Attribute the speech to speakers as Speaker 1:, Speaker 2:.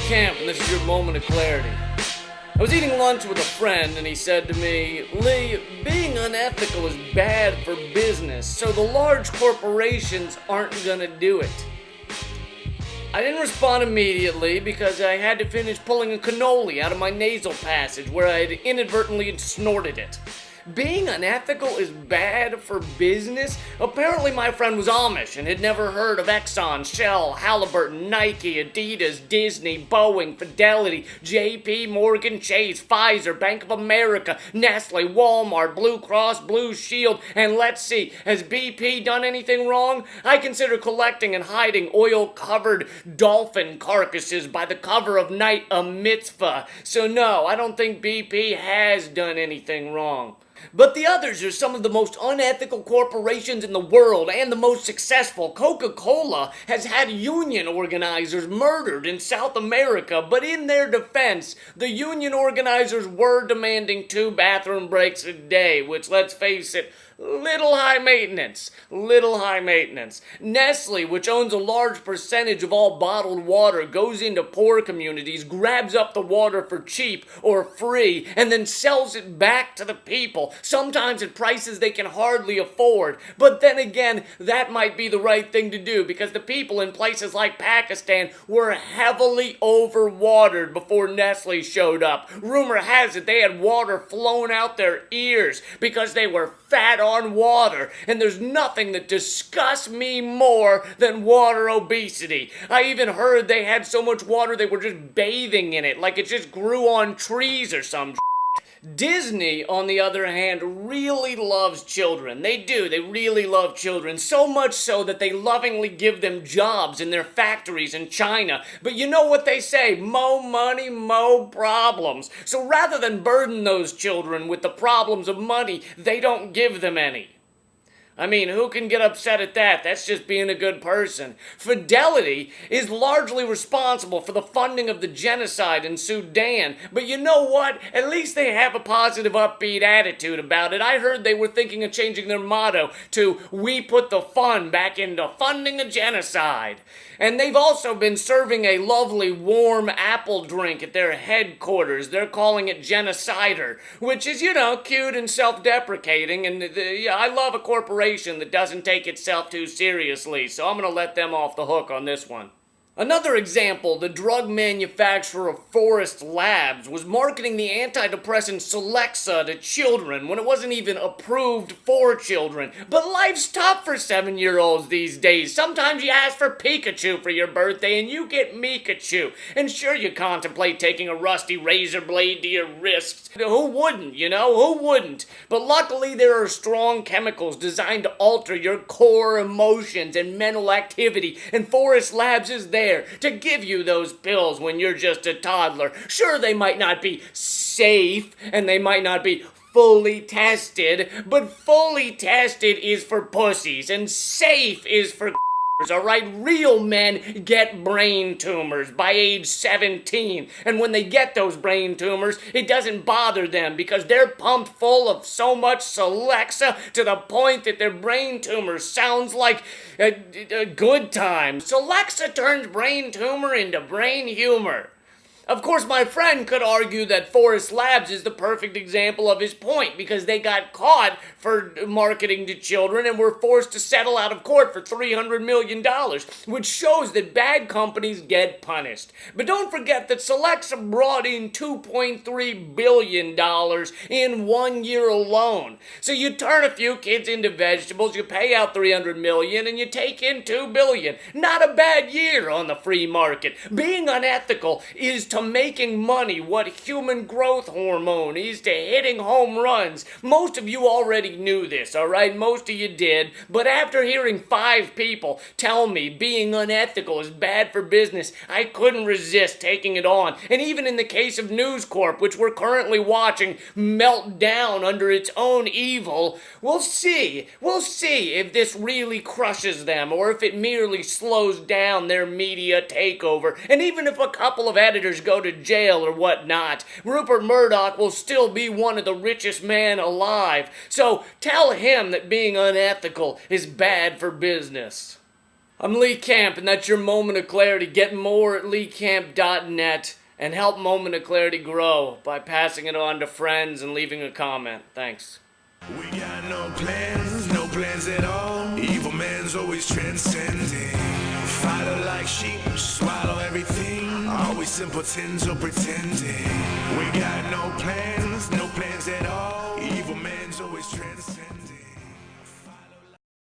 Speaker 1: camp, and this is your moment of clarity. I was eating lunch with a friend, and he said to me, Lee, being unethical is bad for business, so the large corporations aren't gonna do it. I didn't respond immediately because I had to finish pulling a cannoli out of my nasal passage where I had inadvertently snorted it. Being unethical is bad for business? Apparently my friend was Amish and had never heard of Exxon, Shell, Halliburton, Nike, Adidas, Disney, Boeing, Fidelity, JP Morgan Chase, Pfizer, Bank of America, Nestle, Walmart, Blue Cross, Blue Shield, and let's see, has BP done anything wrong? I consider collecting and hiding oil-covered dolphin carcasses by the cover of night a mitzvah. So no, I don't think BP has done anything wrong. But the others are some of the most unethical corporations in the world and the most successful. Coca-Cola has had union organizers murdered in South America, but in their defense, the union organizers were demanding 2 bathroom breaks a day, which, let's face it, little high maintenance. Nestle, which owns a large percentage of all bottled water, goes into poor communities, grabs up the water for cheap or free, and then sells it back to the people, sometimes at prices they can hardly afford. But then again, that might be the right thing to do because the people in places like Pakistan were heavily overwatered before Nestle showed up. Rumor has it they had water flown out their ears because they were fat on water, and there's nothing that disgusts me more than water obesity. I even heard they had so much water they were just bathing in it, like it just grew on trees or some Disney, on the other hand, really loves children. They do. They really love children. So much so that they lovingly give them jobs in their factories in China. But you know what they say? Mo money, mo problems. So rather than burden those children with the problems of money, they don't give them any. I mean, who can get upset at that? That's just being a good person. Fidelity is largely responsible for the funding of the genocide in Sudan. But you know what? At least they have a positive, upbeat attitude about it. I heard they were thinking of changing their motto to, "We put the fun back into funding a genocide." And they've also been serving a lovely warm apple drink at their headquarters. They're calling it Genocider, which is, cute and self-deprecating. And I love a corporation that doesn't take itself too seriously, so I'm going to let them off the hook on this one. Another example, the drug manufacturer Forest Labs was marketing the antidepressant Celexa to children when it wasn't even approved for children. But life's tough for 7-year-olds these days. Sometimes you ask for Pikachu for your birthday and you get Mikachu. And sure, you contemplate taking a rusty razor blade to your wrists. Who wouldn't, Who wouldn't? But luckily there are strong chemicals designed to alter your core emotions and mental activity, and Forest Labs is there to give you those pills when you're just a toddler. Sure, they might not be safe and they might not be fully tested, but fully tested is for pussies and safe is for alright? Real men get brain tumors by age 17, and when they get those brain tumors, it doesn't bother them because they're pumped full of so much Celexa to the point that their brain tumor sounds like a good time. Celexa turns brain tumor into brain humor. Of course, my friend could argue that Forest Labs is the perfect example of his point because they got caught for marketing to children and were forced to settle out of court for $300 million, which shows that bad companies get punished. But don't forget that Celexa brought in $2.3 billion in 1 year alone. So you turn a few kids into vegetables, you pay out $300 million, and you take in $2 billion. Not a bad year on the free market. Being unethical is to making money what human growth hormone is to hitting home runs. Most of you already knew this, alright? Most of you did. But after hearing 5 people tell me being unethical is bad for business, I couldn't resist taking it on. And even in the case of News Corp, which we're currently watching melt down under its own evil, we'll see. We'll see if this really crushes them or if it merely slows down their media takeover. And even if a couple of editors go to jail or whatnot, Rupert Murdoch will still be one of the richest men alive. So tell him that being unethical is bad for business. I'm Lee Camp, and that's your Moment of Clarity. Get more at leecamp.net and help Moment of Clarity grow by passing it on to friends and leaving a comment. Thanks.
Speaker 2: We got no plans at all. Evil man's always transcending. Follow like sheep, swallow everything. Always simpletons or pretending. We got no plans at all.